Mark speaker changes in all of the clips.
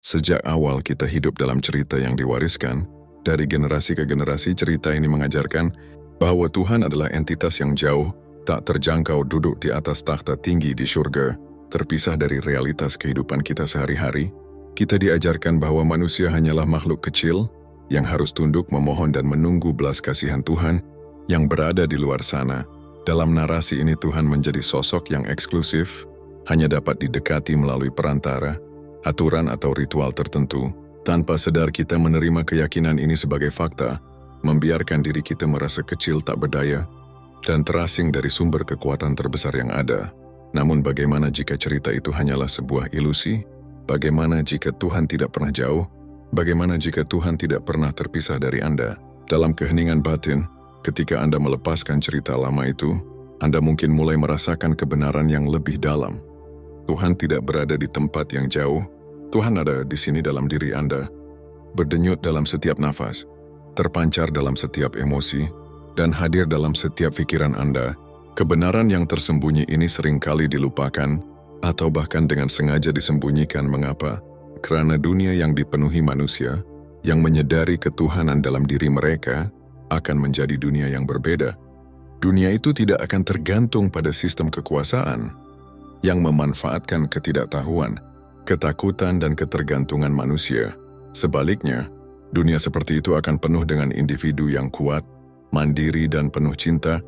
Speaker 1: Sejak awal kita hidup dalam cerita yang diwariskan, dari generasi ke generasi cerita ini mengajarkan bahwa Tuhan adalah entitas yang jauh, tak terjangkau duduk di atas takhta tinggi di surga, terpisah dari realitas kehidupan kita sehari-hari. Kita diajarkan bahwa manusia hanyalah makhluk kecil yang harus tunduk memohon dan menunggu belas kasihan Tuhan yang berada di luar sana. Dalam narasi ini Tuhan menjadi sosok yang eksklusif, hanya dapat didekati melalui perantara, aturan atau ritual tertentu. Tanpa sadar kita menerima keyakinan ini sebagai fakta, membiarkan diri kita merasa kecil tak berdaya, dan terasing dari sumber kekuatan terbesar yang ada. Namun bagaimana jika cerita itu hanyalah sebuah ilusi? Bagaimana jika Tuhan tidak pernah jauh? Bagaimana jika Tuhan tidak pernah terpisah dari Anda? Dalam keheningan batin, ketika Anda melepaskan cerita lama itu, Anda mungkin mulai merasakan kebenaran yang lebih dalam. Tuhan tidak berada di tempat yang jauh. Tuhan ada di sini dalam diri Anda, berdenyut dalam setiap nafas, terpancar dalam setiap emosi, dan hadir dalam setiap pikiran Anda. Kebenaran yang tersembunyi ini seringkali dilupakan, atau bahkan dengan sengaja disembunyikan. Mengapa? Karena dunia yang dipenuhi manusia, yang menyadari ketuhanan dalam diri mereka, akan menjadi dunia yang berbeda. Dunia itu tidak akan tergantung pada sistem kekuasaan, yang memanfaatkan ketidaktahuan, ketakutan dan ketergantungan manusia. Sebaliknya, dunia seperti itu akan penuh dengan individu yang kuat, mandiri dan penuh cinta,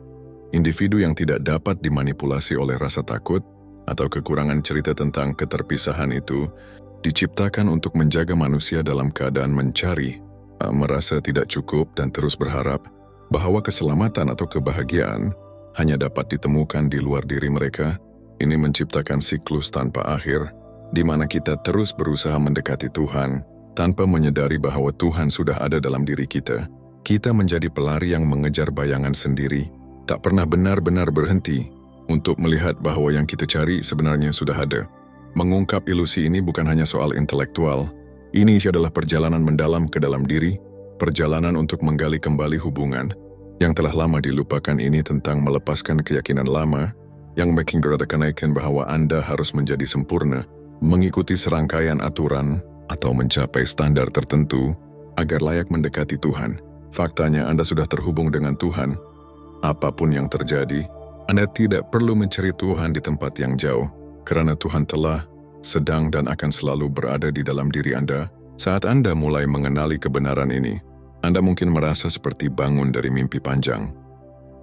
Speaker 1: individu yang tidak dapat dimanipulasi oleh rasa takut atau kekurangan. Cerita tentang keterpisahan itu diciptakan untuk menjaga manusia dalam keadaan mencari, merasa tidak cukup dan terus berharap bahwa keselamatan atau kebahagiaan hanya dapat ditemukan di luar diri mereka. Ini menciptakan siklus tanpa akhir, di mana kita terus berusaha mendekati Tuhan, tanpa menyadari bahwa Tuhan sudah ada dalam diri kita. Kita menjadi pelari yang mengejar bayangan sendiri, tak pernah benar-benar berhenti untuk melihat bahwa yang kita cari sebenarnya sudah ada. Mengungkap ilusi ini bukan hanya soal intelektual, ini adalah perjalanan mendalam ke dalam diri, perjalanan untuk menggali kembali hubungan yang telah lama dilupakan. Ini tentang melepaskan keyakinan lama, yang makin kenaikan bahwa Anda harus menjadi sempurna, mengikuti serangkaian aturan, atau mencapai standar tertentu, agar layak mendekati Tuhan. Faktanya Anda sudah terhubung dengan Tuhan. Apapun yang terjadi, Anda tidak perlu mencari Tuhan di tempat yang jauh, karena Tuhan telah, sedang dan akan selalu berada di dalam diri Anda. Saat Anda mulai mengenali kebenaran ini, Anda mungkin merasa seperti bangun dari mimpi panjang.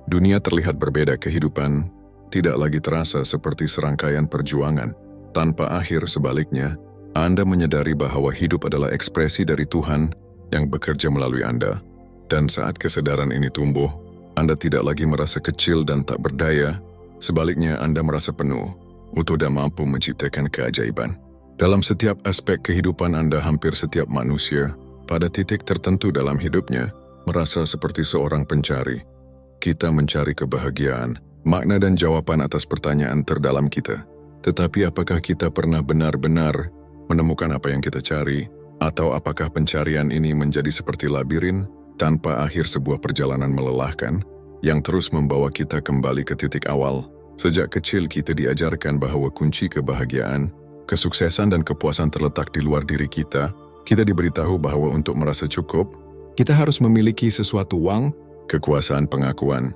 Speaker 1: Dunia terlihat berbeda, kehidupan tidak lagi terasa seperti serangkaian perjuangan tanpa akhir. Sebaliknya, Anda menyadari bahwa hidup adalah ekspresi dari Tuhan yang bekerja melalui Anda. Dan saat kesadaran ini tumbuh, Anda tidak lagi merasa kecil dan tak berdaya. Sebaliknya, Anda merasa penuh, utuh dan mampu menciptakan keajaiban. Dalam setiap aspek kehidupan Anda, hampir setiap manusia, pada titik tertentu dalam hidupnya, merasa seperti seorang pencari. Kita mencari kebahagiaan, makna dan jawaban atas pertanyaan terdalam kita. Tetapi apakah kita pernah benar-benar menemukan apa yang kita cari? Atau apakah pencarian ini menjadi seperti labirin, tanpa akhir, sebuah perjalanan melelahkan, yang terus membawa kita kembali ke titik awal? Sejak kecil kita diajarkan bahwa kunci kebahagiaan, kesuksesan dan kepuasan terletak di luar diri kita. Kita diberitahu bahwa untuk merasa cukup, kita harus memiliki sesuatu, uang, kekuasaan, pengakuan,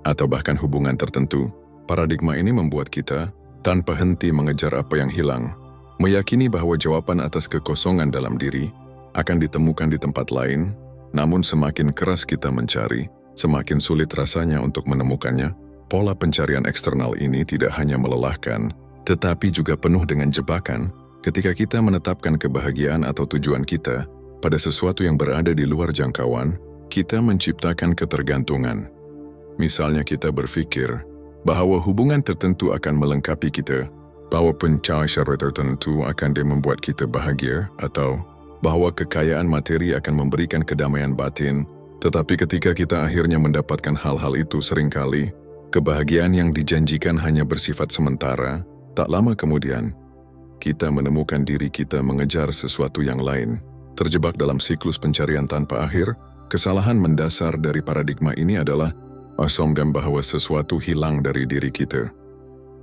Speaker 1: atau bahkan hubungan tertentu. Paradigma ini membuat kita tanpa henti mengejar apa yang hilang, meyakini bahwa jawaban atas kekosongan dalam diri akan ditemukan di tempat lain. Namun semakin keras kita mencari, semakin sulit rasanya untuk menemukannya. Pola pencarian eksternal ini tidak hanya melelahkan, tetapi juga penuh dengan jebakan. Ketika kita menetapkan kebahagiaan atau tujuan kita pada sesuatu yang berada di luar jangkauan, kita menciptakan ketergantungan. Misalnya kita berpikir bahwa hubungan tertentu akan melengkapi kita, bahwa pencapaian tertentu akan membuat kita bahagia, atau bahwa kekayaan materi akan memberikan kedamaian batin. Tetapi ketika kita akhirnya mendapatkan hal-hal itu, seringkali kebahagiaan yang dijanjikan hanya bersifat sementara. Tak lama kemudian, kita menemukan diri kita mengejar sesuatu yang lain, terjebak dalam siklus pencarian tanpa akhir. Kesalahan mendasar dari paradigma ini adalah asumsi bahwa sesuatu hilang dari diri kita,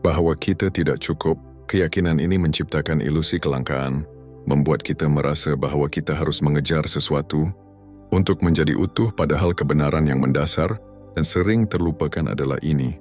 Speaker 1: bahwa kita tidak cukup. Keyakinan ini menciptakan ilusi kelangkaan, membuat kita merasa bahwa kita harus mengejar sesuatu untuk menjadi utuh, padahal kebenaran yang mendasar dan sering terlupakan adalah ini.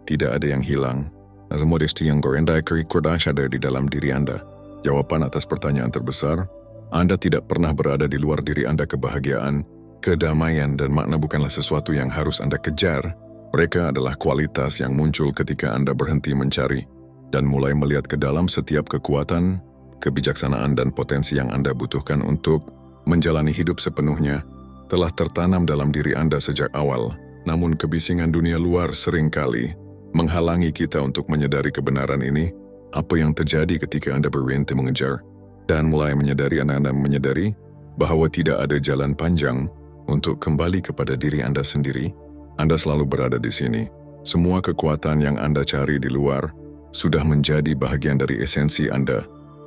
Speaker 1: Tidak ada yang hilang. Modesti yang gorendah kurdas ada di dalam diri Anda. Jawaban atas pertanyaan terbesar, Anda tidak pernah berada di luar diri Anda. Kebahagiaan, kedamaian, dan makna bukanlah sesuatu yang harus Anda kejar. Mereka adalah kualitas yang muncul ketika Anda berhenti mencari dan mulai melihat ke dalam. Setiap kekuatan, kebijaksanaan, dan potensi yang Anda butuhkan untuk menjalani hidup sepenuhnya telah tertanam dalam diri Anda sejak awal. Namun kebisingan dunia luar seringkali menghalangi kita untuk menyadari kebenaran ini. Apa yang terjadi ketika Anda berhenti mengejar dan mulai menyadari, Anda menyadari bahwa tidak ada jalan panjang untuk kembali kepada diri Anda sendiri. Anda selalu berada di sini. Semua kekuatan yang Anda cari di luar sudah menjadi bagian dari esensi Anda.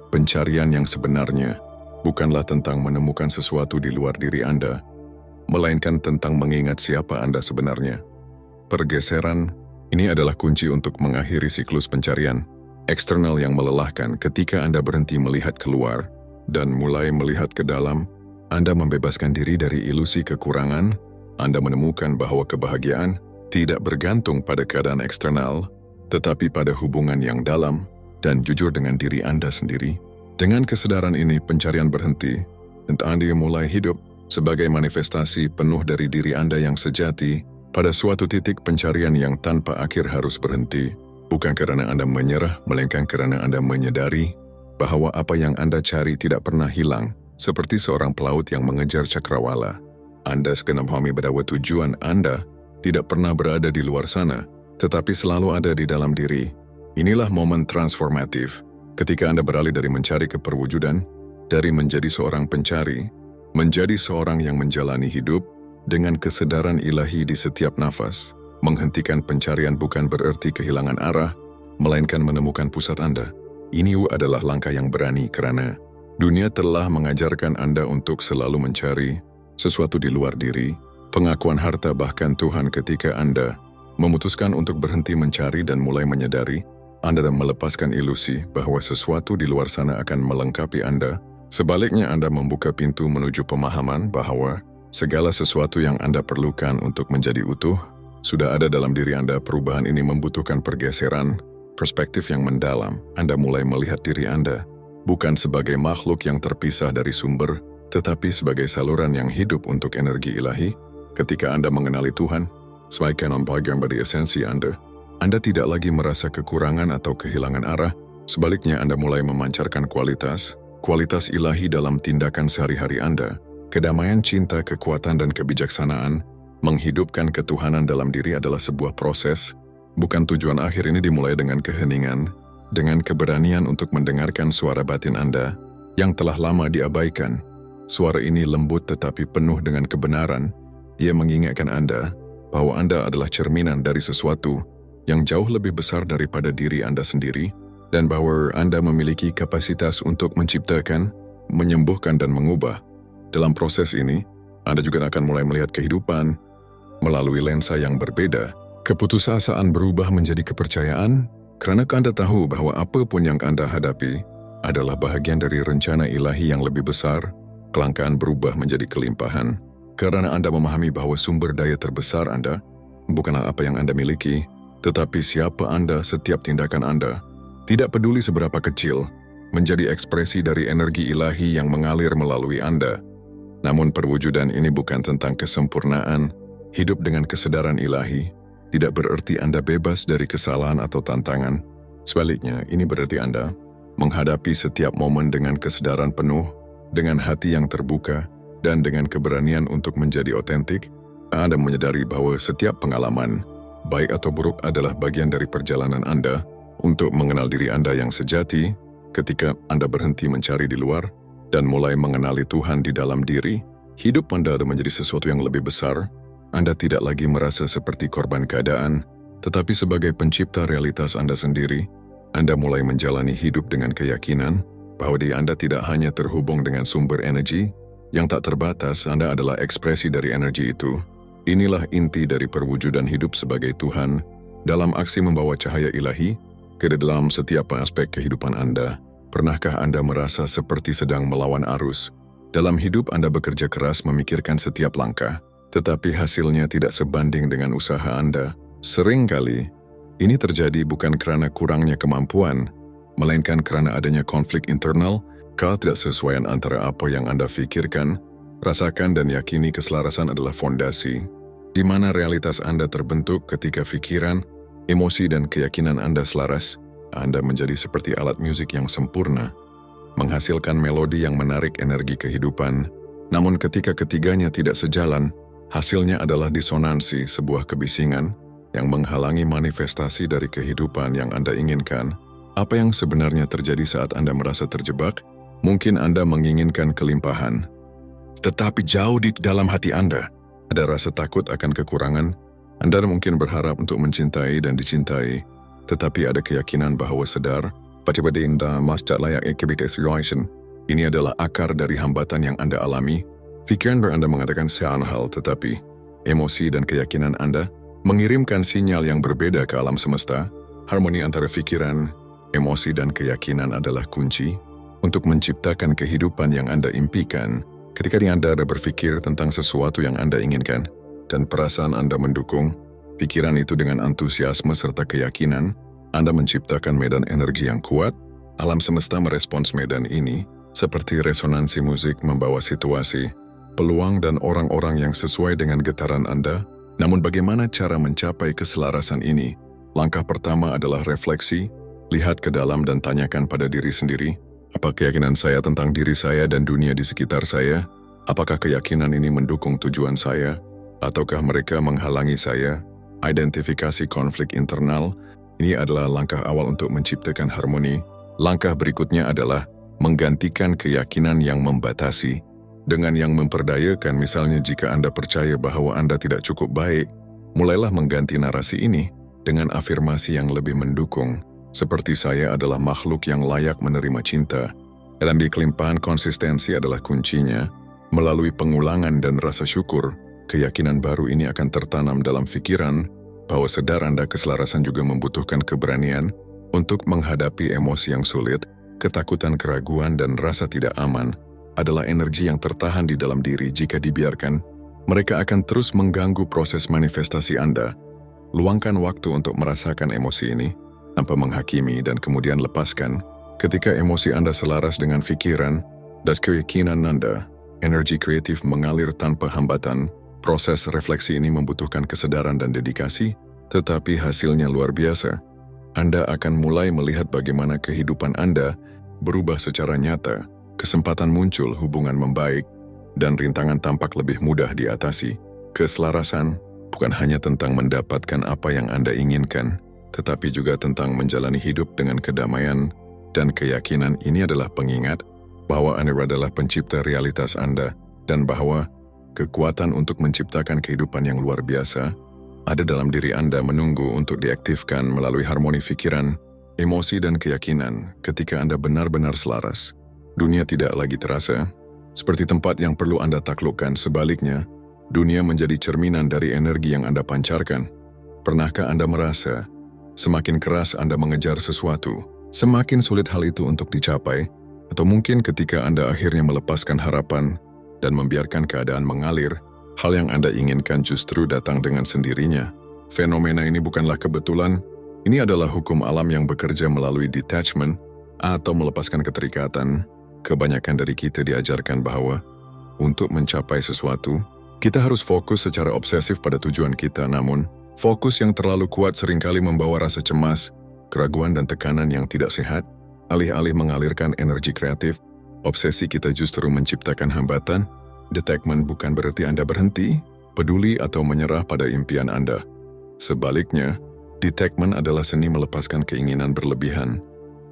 Speaker 1: Pencarian yang sebenarnya bukanlah tentang menemukan sesuatu di luar diri Anda, melainkan tentang mengingat siapa Anda sebenarnya. Pergeseran ini adalah kunci untuk mengakhiri siklus pencarian eksternal yang melelahkan. Ketika Anda berhenti melihat keluar dan mulai melihat ke dalam, Anda membebaskan diri dari ilusi kekurangan. Anda menemukan bahwa kebahagiaan tidak bergantung pada keadaan eksternal, tetapi pada hubungan yang dalam dan jujur dengan diri Anda sendiri. Dengan kesadaran ini, pencarian berhenti, dan Anda mulai hidup sebagai manifestasi penuh dari diri Anda yang sejati. Pada suatu titik, pencarian yang tanpa akhir harus berhenti. Bukan karena Anda menyerah, melainkan karena Anda menyadari bahwa apa yang Anda cari tidak pernah hilang, seperti seorang pelaut yang mengejar cakrawala. Anda segenap memahami bahwa tujuan Anda tidak pernah berada di luar sana, tetapi selalu ada di dalam diri. Inilah momen transformatif, ketika Anda beralih dari mencari ke perwujudan, dari menjadi seorang pencari, menjadi seorang yang menjalani hidup dengan kesadaran ilahi di setiap nafas. Menghentikan pencarian bukan berarti kehilangan arah, melainkan menemukan pusat Anda. Ini adalah langkah yang berani karena dunia telah mengajarkan Anda untuk selalu mencari sesuatu di luar diri, pengakuan harta, bahkan Tuhan. Ketika Anda memutuskan untuk berhenti mencari dan mulai menyadari, Anda melepaskan ilusi bahwa sesuatu di luar sana akan melengkapi Anda. Sebaliknya, Anda membuka pintu menuju pemahaman bahwa segala sesuatu yang Anda perlukan untuk menjadi utuh sudah ada dalam diri Anda. Perubahan ini membutuhkan pergeseran perspektif yang mendalam. Anda mulai melihat diri Anda bukan sebagai makhluk yang terpisah dari sumber, tetapi sebagai saluran yang hidup untuk energi ilahi. Ketika Anda mengenali Tuhan sebagai bagian dari esensi Anda tidak lagi merasa kekurangan atau kehilangan arah. Sebaliknya, Anda mulai memancarkan kualitas ilahi dalam tindakan sehari-hari Anda. Kedamaian, cinta, kekuatan, dan kebijaksanaan. Menghidupkan ketuhanan dalam diri adalah sebuah proses, bukan tujuan akhir. Ini dimulai dengan keheningan, dengan keberanian untuk mendengarkan suara batin Anda yang telah lama diabaikan. Suara ini lembut tetapi penuh dengan kebenaran. Ia mengingatkan Anda bahwa Anda adalah cerminan dari sesuatu yang jauh lebih besar daripada diri Anda sendiri, dan bahwa Anda memiliki kapasitas untuk menciptakan, menyembuhkan, dan mengubah. Dalam proses ini, Anda juga akan mulai melihat kehidupan melalui lensa yang berbeda. Keputusasaan berubah menjadi kepercayaan, karena Anda tahu bahwa apapun yang Anda hadapi adalah bahagian dari rencana ilahi yang lebih besar. Kelangkaan berubah menjadi kelimpahan, karena Anda memahami bahwa sumber daya terbesar Anda bukanlah apa yang Anda miliki, tetapi siapa Anda. Setiap tindakan Anda, tidak peduli seberapa kecil, menjadi ekspresi dari energi ilahi yang mengalir melalui Anda. Namun perwujudan ini bukan tentang kesempurnaan. Hidup dengan kesadaran ilahi tidak berarti Anda bebas dari kesalahan atau tantangan. Sebaliknya, ini berarti Anda menghadapi setiap momen dengan kesadaran penuh, dengan hati yang terbuka, dan dengan keberanian untuk menjadi otentik. Anda menyadari bahwa setiap pengalaman, baik atau buruk, adalah bagian dari perjalanan Anda untuk mengenal diri Anda yang sejati. Ketika Anda berhenti mencari di luar dan mulai mengenali Tuhan di dalam diri, hidup Anda menjadi sesuatu yang lebih besar. Anda tidak lagi merasa seperti korban keadaan, tetapi sebagai pencipta realitas Anda sendiri. Anda mulai menjalani hidup dengan keyakinan bahwa diri Anda tidak hanya terhubung dengan sumber energi yang tak terbatas. Anda adalah ekspresi dari energi itu. Inilah inti dari perwujudan hidup sebagai Tuhan dalam aksi membawa cahaya ilahi ke dalam setiap aspek kehidupan Anda. Pernahkah Anda merasa seperti sedang melawan arus? Dalam hidup Anda bekerja keras memikirkan setiap langkah, tetapi hasilnya tidak sebanding dengan usaha Anda. Seringkali, ini terjadi bukan karena kurangnya kemampuan, melainkan karena adanya konflik internal, ketidaksesuaian antara apa yang Anda pikirkan, rasakan dan yakini. Keselarasan adalah fondasi, di mana realitas Anda terbentuk ketika pikiran, emosi dan keyakinan Anda selaras. Anda menjadi seperti alat musik yang sempurna, menghasilkan melodi yang menarik energi kehidupan. Namun ketika ketiganya tidak sejalan, hasilnya adalah disonansi, sebuah kebisingan yang menghalangi manifestasi dari kehidupan yang Anda inginkan. Apa yang sebenarnya terjadi saat Anda merasa terjebak? Mungkin Anda menginginkan kelimpahan, tetapi jauh di dalam hati Anda ada rasa takut akan kekurangan. Anda mungkin berharap untuk mencintai dan dicintai, tetapi ada keyakinan bahwa sedar, pada Anda masih layak ekspektasi. Ini adalah akar dari hambatan yang Anda alami. Pikiran Anda mengatakan sesuatu hal, tetapi emosi dan keyakinan Anda mengirimkan sinyal yang berbeda ke alam semesta. Harmoni antara pikiran, emosi dan keyakinan adalah kunci untuk menciptakan kehidupan yang Anda impikan. Ketika Anda berpikir tentang sesuatu yang Anda inginkan, dan perasaan Anda mendukung pikiran itu dengan antusiasme serta keyakinan, Anda menciptakan medan energi yang kuat. Alam semesta merespons medan ini seperti resonansi musik membawa situasi, peluang dan orang-orang yang sesuai dengan getaran Anda. Namun bagaimana cara mencapai keselarasan ini? Langkah pertama adalah refleksi, lihat ke dalam dan tanyakan pada diri sendiri, apa keyakinan saya tentang diri saya dan dunia di sekitar saya? Apakah keyakinan ini mendukung tujuan saya? Ataukah mereka menghalangi saya? Identifikasi konflik internal, ini adalah langkah awal untuk menciptakan harmoni. Langkah berikutnya adalah menggantikan keyakinan yang membatasi dengan yang memperdayakan. Misalnya jika Anda percaya bahwa Anda tidak cukup baik, mulailah mengganti narasi ini dengan afirmasi yang lebih mendukung. Seperti saya adalah makhluk yang layak menerima cinta. Dan di kelimpahan konsistensi adalah kuncinya. Melalui pengulangan dan rasa syukur, keyakinan baru ini akan tertanam dalam pikiran bahwa sadar Anda. Keselarasan juga membutuhkan keberanian untuk menghadapi emosi yang sulit. Ketakutan, keraguan, dan rasa tidak aman adalah energi yang tertahan di dalam diri. Jika dibiarkan, mereka akan terus mengganggu proses manifestasi Anda. Luangkan waktu untuk merasakan emosi ini tanpa menghakimi dan kemudian lepaskan. Ketika emosi Anda selaras dengan pikiran dan keyakinan Anda, energi kreatif mengalir tanpa hambatan. Proses refleksi ini membutuhkan kesadaran dan dedikasi, tetapi hasilnya luar biasa. Anda akan mulai melihat bagaimana kehidupan Anda berubah secara nyata, kesempatan muncul, hubungan membaik, dan rintangan tampak lebih mudah diatasi. Keselarasan bukan hanya tentang mendapatkan apa yang Anda inginkan, tetapi juga tentang menjalani hidup dengan kedamaian dan keyakinan. Ini adalah pengingat bahwa Anda adalah pencipta realitas Anda dan bahwa kekuatan untuk menciptakan kehidupan yang luar biasa ada dalam diri Anda, menunggu untuk diaktifkan melalui harmoni pikiran, emosi, dan keyakinan. Ketika Anda benar-benar selaras, dunia tidak lagi terasa seperti tempat yang perlu Anda taklukkan. Sebaliknya, dunia menjadi cerminan dari energi yang Anda pancarkan. Pernahkah Anda merasa semakin keras Anda mengejar sesuatu, semakin sulit hal itu untuk dicapai? Atau mungkin ketika Anda akhirnya melepaskan harapan dan membiarkan keadaan mengalir, hal yang Anda inginkan justru datang dengan sendirinya. Fenomena ini bukanlah kebetulan. Ini adalah hukum alam yang bekerja melalui detachment atau melepaskan keterikatan. Kebanyakan dari kita diajarkan bahwa untuk mencapai sesuatu, kita harus fokus secara obsesif pada tujuan kita. Namun, fokus yang terlalu kuat seringkali membawa rasa cemas, keraguan, dan tekanan yang tidak sehat. Alih-alih mengalirkan energi kreatif, obsesi kita justru menciptakan hambatan. Detachment bukan berarti Anda berhenti, peduli, atau menyerah pada impian Anda. Sebaliknya, detachment adalah seni melepaskan keinginan berlebihan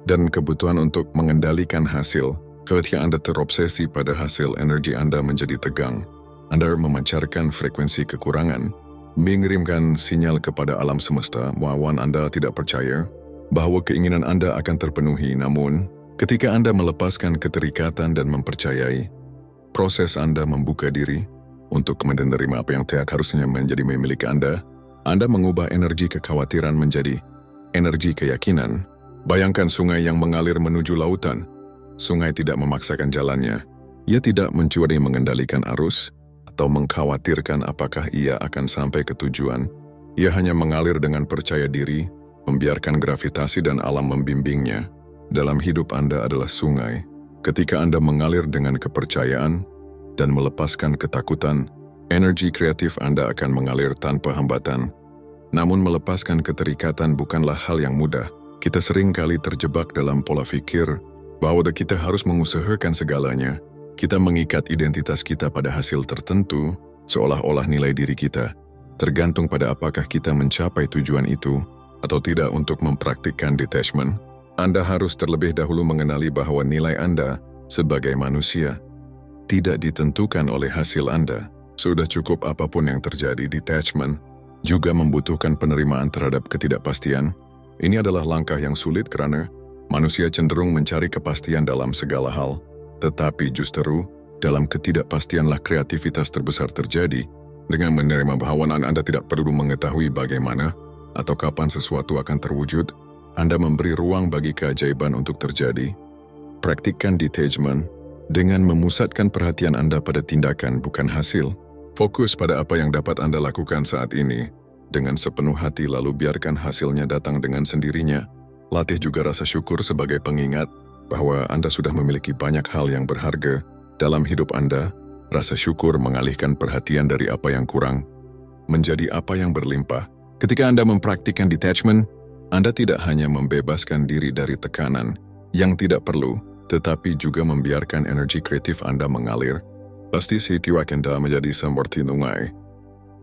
Speaker 1: dan kebutuhan untuk mengendalikan hasil. Ketika Anda terobsesi pada hasil, energi Anda menjadi tegang. Anda memancarkan frekuensi kekurangan, mengirimkan sinyal kepada alam semesta bahwa Anda tidak percaya bahwa keinginan Anda akan terpenuhi. Namun, ketika Anda melepaskan keterikatan dan mempercayai, proses Anda membuka diri untuk menerima apa yang tidak harusnya menjadi milik Anda. Anda mengubah energi kekhawatiran menjadi energi keyakinan. Bayangkan sungai yang mengalir menuju lautan. Sungai tidak memaksakan jalannya. Ia tidak mencuri mengendalikan arus atau mengkhawatirkan apakah ia akan sampai ke tujuan. Ia hanya mengalir dengan percaya diri, membiarkan gravitasi dan alam membimbingnya. Dalam hidup Anda adalah sungai. Ketika Anda mengalir dengan kepercayaan dan melepaskan ketakutan, energi kreatif Anda akan mengalir tanpa hambatan. Namun melepaskan keterikatan bukanlah hal yang mudah. Kita sering kali terjebak dalam pola pikir bahwa kita harus mengusahakan segalanya. Kita mengikat identitas kita pada hasil tertentu, seolah-olah nilai diri kita tergantung pada apakah kita mencapai tujuan itu atau tidak. Untuk mempraktikkan detachment, Anda harus terlebih dahulu mengenali bahwa nilai Anda sebagai manusia tidak ditentukan oleh hasil Anda. Sudah cukup apapun yang terjadi, detachment juga membutuhkan penerimaan terhadap ketidakpastian. Ini adalah langkah yang sulit karena manusia cenderung mencari kepastian dalam segala hal. Tetapi justru dalam ketidakpastianlah kreativitas terbesar terjadi. Dengan menerima bahwa Anda tidak perlu mengetahui bagaimana atau kapan sesuatu akan terwujud, Anda memberi ruang bagi keajaiban untuk terjadi. Praktikkan detachment dengan memusatkan perhatian Anda pada tindakan bukan hasil. Fokus pada apa yang dapat Anda lakukan saat ini dengan sepenuh hati, lalu biarkan hasilnya datang dengan sendirinya. Latih juga rasa syukur sebagai pengingat bahwa Anda sudah memiliki banyak hal yang berharga dalam hidup Anda. Rasa syukur mengalihkan perhatian dari apa yang kurang menjadi apa yang berlimpah. Ketika Anda mempraktikkan detachment, Anda tidak hanya membebaskan diri dari tekanan yang tidak perlu, tetapi juga membiarkan energi kreatif Anda mengalir. Pasti situasi Anda menjadi seperti sungai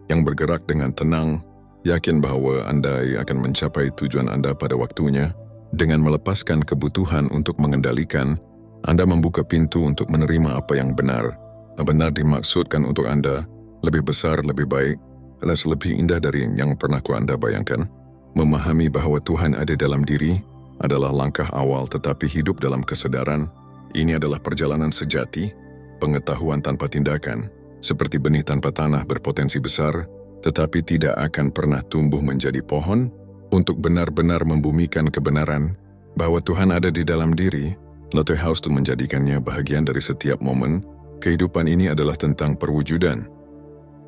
Speaker 1: yang bergerak dengan tenang, yakin bahwa Anda akan mencapai tujuan Anda pada waktunya. Dengan melepaskan kebutuhan untuk mengendalikan, Anda membuka pintu untuk menerima apa yang benar. Benar dimaksudkan untuk Anda, lebih besar, lebih baik, dan lebih indah dari yang pernah Anda bayangkan. Memahami bahwa Tuhan ada dalam diri adalah langkah awal, tetapi hidup dalam kesadaran, ini adalah perjalanan sejati. Pengetahuan tanpa tindakan, seperti benih tanpa tanah, berpotensi besar, tetapi tidak akan pernah tumbuh menjadi pohon. Untuk benar-benar membumikan kebenaran bahwa Tuhan ada di dalam diri, Latte House itu menjadikannya bahagian dari setiap momen. Kehidupan ini adalah tentang perwujudan,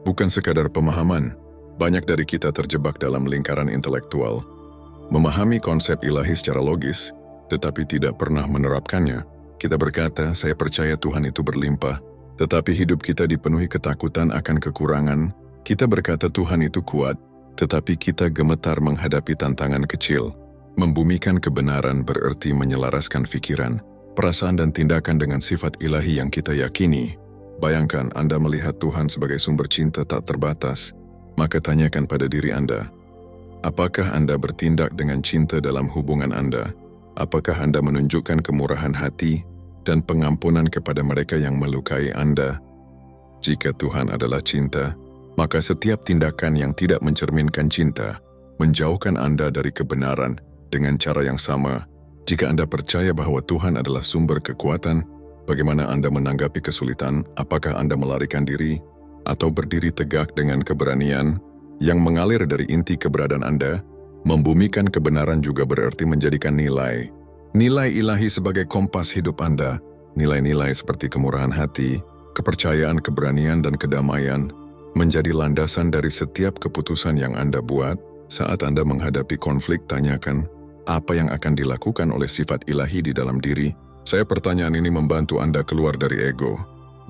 Speaker 1: bukan sekadar pemahaman. Banyak dari kita terjebak dalam lingkaran intelektual, memahami konsep ilahi secara logis, tetapi tidak pernah menerapkannya. Kita berkata, saya percaya Tuhan itu berlimpah, tetapi hidup kita dipenuhi ketakutan akan kekurangan. Kita berkata Tuhan itu kuat, tetapi kita gemetar menghadapi tantangan kecil. Membumikan kebenaran berarti menyelaraskan pikiran, perasaan dan tindakan dengan sifat ilahi yang kita yakini. Bayangkan Anda melihat Tuhan sebagai sumber cinta tak terbatas, maka tanyakan pada diri Anda, apakah Anda bertindak dengan cinta dalam hubungan Anda? Apakah Anda menunjukkan kemurahan hati dan pengampunan kepada mereka yang melukai Anda? Jika Tuhan adalah cinta, maka setiap tindakan yang tidak mencerminkan cinta menjauhkan Anda dari kebenaran. Dengan cara yang sama, jika Anda percaya bahwa Tuhan adalah sumber kekuatan, bagaimana Anda menanggapi kesulitan? Apakah Anda melarikan diri atau berdiri tegak dengan keberanian yang mengalir dari inti keberadaan Anda? Membumikan kebenaran juga berarti menjadikan nilai ilahi sebagai kompas hidup Anda. Nilai-nilai seperti kemurahan hati, kepercayaan, keberanian, dan kedamaian menjadi landasan dari setiap keputusan yang Anda buat. Saat Anda menghadapi konflik, tanyakan, apa yang akan dilakukan oleh sifat ilahi di dalam diri? Pertanyaan ini membantu Anda keluar dari ego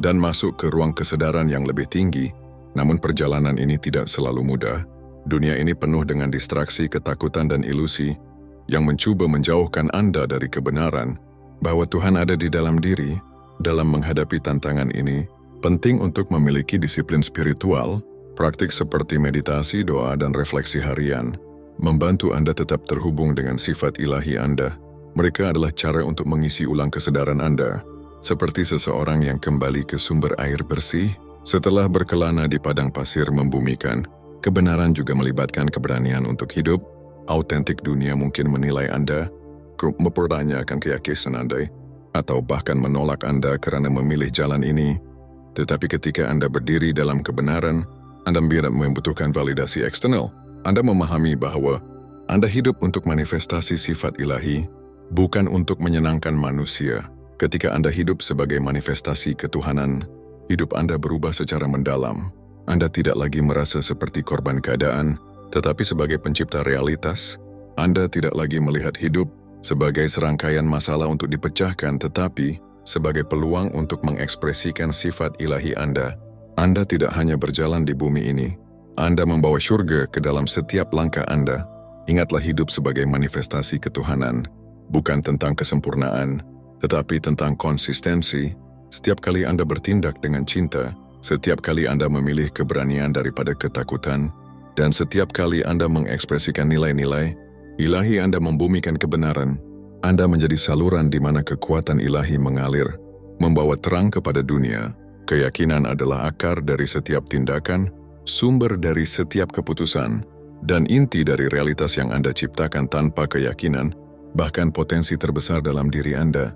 Speaker 1: dan masuk ke ruang kesadaran yang lebih tinggi. Namun perjalanan ini tidak selalu mudah. Dunia ini penuh dengan distraksi, ketakutan, dan ilusi yang mencoba menjauhkan Anda dari kebenaran bahwa Tuhan ada di dalam diri. Dalam menghadapi tantangan ini, penting untuk memiliki disiplin spiritual. Praktik seperti meditasi, doa, dan refleksi harian membantu Anda tetap terhubung dengan sifat ilahi Anda. Mereka adalah cara untuk mengisi ulang kesadaran Anda, seperti seseorang yang kembali ke sumber air bersih setelah berkelana di padang pasir. Membumikan kebenaran juga melibatkan keberanian untuk hidup autentik. Dunia mungkin menilai Anda, mempertanyakan keyakinan Anda, atau bahkan menolak Anda karena memilih jalan ini. Tetapi ketika Anda berdiri dalam kebenaran, Anda tidak membutuhkan validasi eksternal. Anda memahami bahwa Anda hidup untuk manifestasi sifat ilahi, bukan untuk menyenangkan manusia. Ketika Anda hidup sebagai manifestasi ketuhanan, hidup Anda berubah secara mendalam. Anda tidak lagi merasa seperti korban keadaan, tetapi sebagai pencipta realitas. Anda tidak lagi melihat hidup sebagai serangkaian masalah untuk dipecahkan, tetapi sebagai peluang untuk mengekspresikan sifat ilahi Anda. Anda tidak hanya berjalan di bumi ini, Anda membawa surga ke dalam setiap langkah Anda. Ingatlah, hidup sebagai manifestasi ketuhanan, bukan tentang kesempurnaan, tetapi tentang konsistensi. Setiap kali Anda bertindak dengan cinta, setiap kali Anda memilih keberanian daripada ketakutan, dan setiap kali Anda mengekspresikan nilai-nilai ilahi, Anda membumikan kebenaran. Anda menjadi saluran di mana kekuatan ilahi mengalir, membawa terang kepada dunia. Keyakinan adalah akar dari setiap tindakan, sumber dari setiap keputusan, dan inti dari realitas yang Anda ciptakan. Tanpa keyakinan, bahkan potensi terbesar dalam diri Anda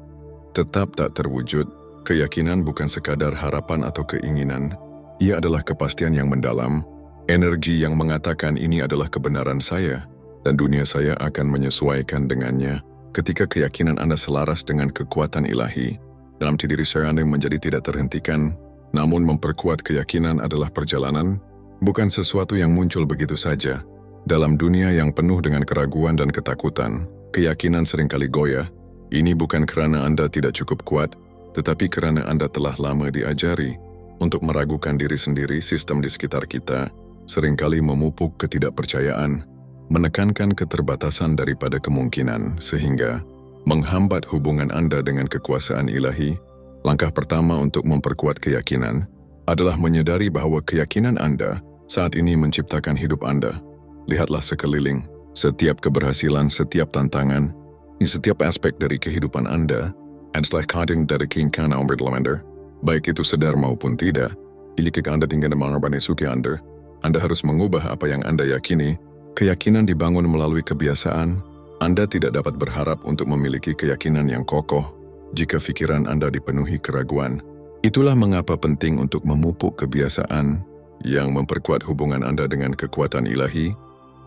Speaker 1: tetap tak terwujud. Keyakinan bukan sekadar harapan atau keinginan. Ia adalah kepastian yang mendalam, energi yang mengatakan ini adalah kebenaran saya, dan dunia saya akan menyesuaikan dengannya. Ketika keyakinan Anda selaras dengan kekuatan ilahi, dalam diri saya Anda menjadi tidak terhentikan. Namun memperkuat keyakinan adalah perjalanan, bukan sesuatu yang muncul begitu saja. Dalam dunia yang penuh dengan keraguan dan ketakutan, keyakinan seringkali goyah. Ini bukan karena Anda tidak cukup kuat, tetapi karena Anda telah lama diajari untuk meragukan diri sendiri. Sistem di sekitar kita seringkali memupuk ketidakpercayaan, menekankan keterbatasan daripada kemungkinan, sehingga menghambat hubungan Anda dengan kekuasaan ilahi. Langkah pertama untuk memperkuat keyakinan adalah menyadari bahwa keyakinan Anda saat ini menciptakan hidup Anda. Lihatlah sekeliling, setiap keberhasilan, setiap tantangan, di setiap aspek dari kehidupan Anda, adalah kadang dari kingkana omberdelamander. Baik itu sadar maupun tidak, jika Anda tinggal mengorbankan suki Anda harus mengubah apa yang Anda yakini. Keyakinan dibangun melalui kebiasaan. Anda tidak dapat berharap untuk memiliki keyakinan yang kokoh jika pikiran Anda dipenuhi keraguan. Itulah mengapa penting untuk memupuk kebiasaan yang memperkuat hubungan Anda dengan kekuatan ilahi.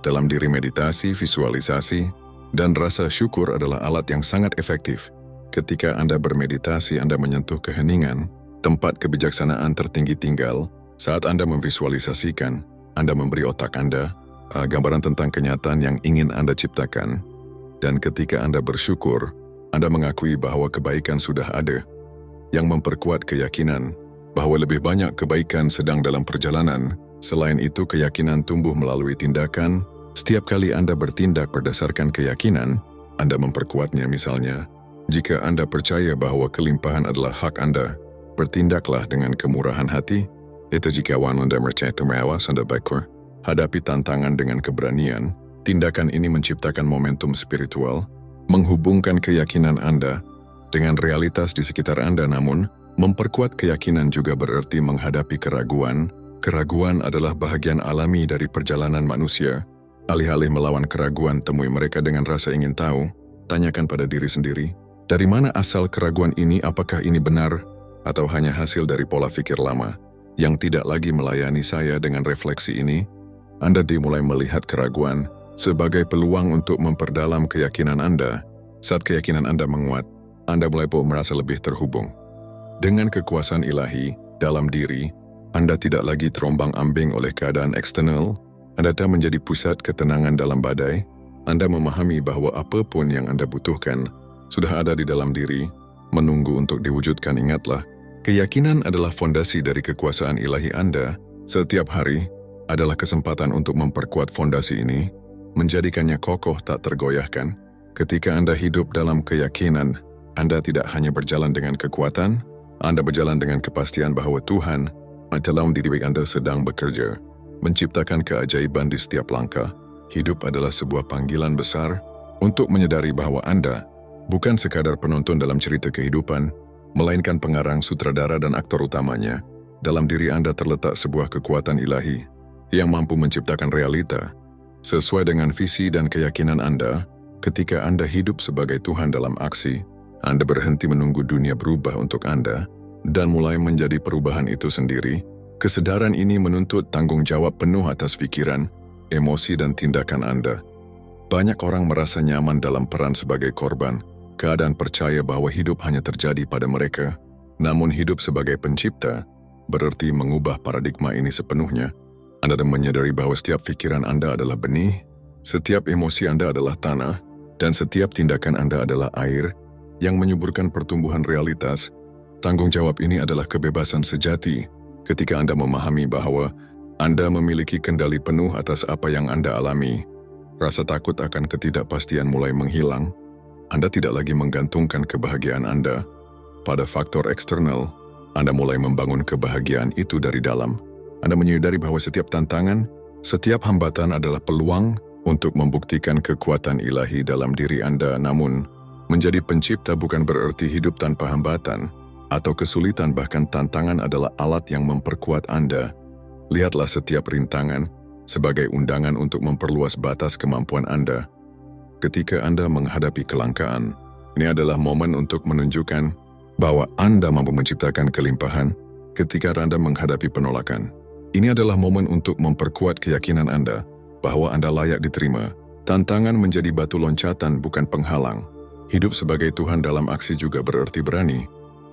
Speaker 1: Dalam diri meditasi, visualisasi, dan rasa syukur adalah alat yang sangat efektif. Ketika Anda bermeditasi, Anda menyentuh keheningan, tempat kebijaksanaan tertinggi tinggal. Saat Anda memvisualisasikan, Anda memberi otak Anda gambaran tentang kenyataan yang ingin Anda ciptakan. Dan ketika Anda bersyukur, Anda mengakui bahwa kebaikan sudah ada, yang memperkuat keyakinan bahwa lebih banyak kebaikan sedang dalam perjalanan. Selain itu, keyakinan tumbuh melalui tindakan. Setiap kali Anda bertindak berdasarkan keyakinan, Anda memperkuatnya. Misalnya, jika Anda percaya bahwa kelimpahan adalah hak Anda, bertindaklah dengan kemurahan hati. Itu jika Anda percaya tumawas Anda baikkur. Hadapi tantangan dengan keberanian. Tindakan ini menciptakan momentum spiritual, menghubungkan keyakinan Anda dengan realitas di sekitar Anda. Namun, memperkuat keyakinan juga berarti menghadapi keraguan. Keraguan adalah bahagian alami dari perjalanan manusia. Alih-alih melawan keraguan, temui mereka dengan rasa ingin tahu. Tanyakan pada diri sendiri, dari mana asal keraguan ini? Apakah ini benar atau hanya hasil dari pola pikir lama yang tidak lagi melayani saya? Dengan refleksi ini, Anda dimulai melihat keraguan sebagai peluang untuk memperdalam keyakinan Anda. Saat keyakinan Anda menguat, Anda mulai merasa lebih terhubung dengan kekuasaan ilahi dalam diri. Anda tidak lagi terombang-ambing oleh keadaan eksternal. Anda menjadi pusat ketenangan dalam badai. Anda memahami bahwa apapun yang Anda butuhkan sudah ada di dalam diri, menunggu untuk diwujudkan. Ingatlah, keyakinan adalah fondasi dari kekuasaan ilahi Anda. Setiap hari adalah kesempatan untuk memperkuat fondasi ini, menjadikannya kokoh tak tergoyahkan. Ketika Anda hidup dalam keyakinan, Anda tidak hanya berjalan dengan kekuatan, Anda berjalan dengan kepastian bahwa Tuhan dalam diri Anda sedang bekerja, menciptakan keajaiban di setiap langkah. Hidup adalah sebuah panggilan besar untuk menyadari bahwa Anda bukan sekadar penonton dalam cerita kehidupan, melainkan pengarang, sutradara, dan aktor utamanya. Dalam diri Anda terletak sebuah kekuatan ilahi yang mampu menciptakan realita sesuai dengan visi dan keyakinan Anda. Ketika Anda hidup sebagai Tuhan dalam aksi, Anda berhenti menunggu dunia berubah untuk Anda dan mulai menjadi perubahan itu sendiri. Kesadaran ini menuntut tanggung jawab penuh atas pikiran, emosi, dan tindakan Anda. Banyak orang merasa nyaman dalam peran sebagai korban, keadaan percaya bahwa hidup hanya terjadi pada mereka. Namun hidup sebagai pencipta berarti mengubah paradigma ini sepenuhnya. Anda menyadari bahwa setiap pikiran Anda adalah benih, setiap emosi Anda adalah tanah, dan setiap tindakan Anda adalah air yang menyuburkan pertumbuhan realitas. Tanggung jawab ini adalah kebebasan sejati ketika Anda memahami bahwa Anda memiliki kendali penuh atas apa yang Anda alami. Rasa takut akan ketidakpastian mulai menghilang. Anda tidak lagi menggantungkan kebahagiaan Anda pada faktor eksternal. Anda mulai membangun kebahagiaan itu dari dalam. Anda menyadari bahwa setiap tantangan, setiap hambatan adalah peluang untuk membuktikan kekuatan ilahi dalam diri Anda. Namun, menjadi pencipta bukan berarti hidup tanpa hambatan atau kesulitan, bahkan tantangan adalah alat yang memperkuat Anda. Lihatlah setiap rintangan sebagai undangan untuk memperluas batas kemampuan Anda. Ketika Anda menghadapi kelangkaan, ini adalah momen untuk menunjukkan bahwa Anda mampu menciptakan kelimpahan. Ketika Anda menghadapi penolakan, ini adalah momen untuk memperkuat keyakinan Anda bahwa Anda layak diterima. Tantangan menjadi batu loncatan, bukan penghalang. Hidup sebagai Tuhan dalam aksi juga berarti berani,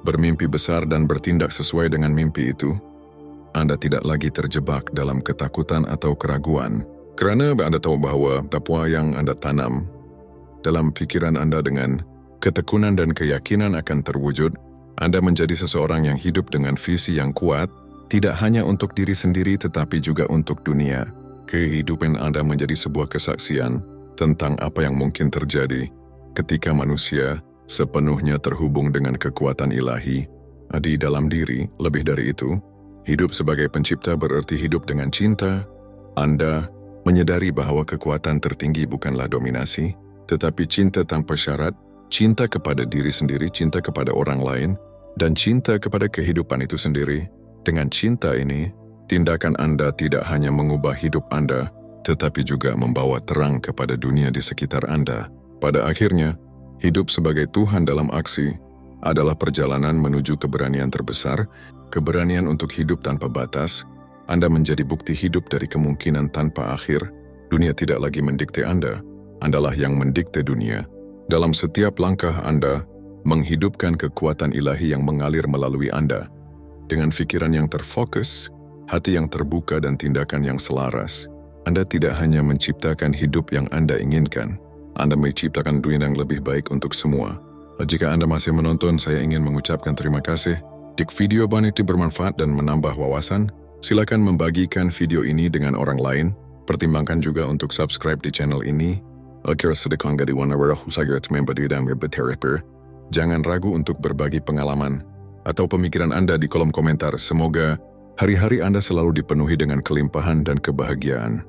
Speaker 1: bermimpi besar dan bertindak sesuai dengan mimpi itu. Anda tidak lagi terjebak dalam ketakutan atau keraguan, karena Anda tahu bahwa apa yang Anda tanam dalam pikiran Anda dengan ketekunan dan keyakinan akan terwujud. Anda menjadi seseorang yang hidup dengan visi yang kuat, tidak hanya untuk diri sendiri tetapi juga untuk dunia. Kehidupan Anda menjadi sebuah kesaksian tentang apa yang mungkin terjadi ketika manusia sepenuhnya terhubung dengan kekuatan ilahi di dalam diri. Lebih dari itu, hidup sebagai pencipta berarti hidup dengan cinta. Anda menyadari bahwa kekuatan tertinggi bukanlah dominasi, tetapi cinta tanpa syarat, cinta kepada diri sendiri, cinta kepada orang lain, dan cinta kepada kehidupan itu sendiri. Dengan cinta ini, tindakan Anda tidak hanya mengubah hidup Anda, tetapi juga membawa terang kepada dunia di sekitar Anda. Pada akhirnya, hidup sebagai Tuhan dalam aksi adalah perjalanan menuju keberanian terbesar, keberanian untuk hidup tanpa batas. Anda menjadi bukti hidup dari kemungkinan tanpa akhir. Dunia tidak lagi mendikte Anda. Andalah yang mendikte dunia. Dalam setiap langkah Anda, menghidupkan kekuatan ilahi yang mengalir melalui Anda. Dengan pikiran yang terfokus, hati yang terbuka dan tindakan yang selaras, Anda tidak hanya menciptakan hidup yang Anda inginkan, Anda menciptakan dunia yang lebih baik untuk semua. Jika Anda masih menonton, saya ingin mengucapkan terima kasih. Jika video banyak bermanfaat dan menambah wawasan, silakan membagikan video ini dengan orang lain. Pertimbangkan juga untuk subscribe di channel ini. Jangan ragu untuk berbagi pengalaman atau pemikiran Anda di kolom komentar. Semoga hari-hari Anda selalu dipenuhi dengan kelimpahan dan kebahagiaan.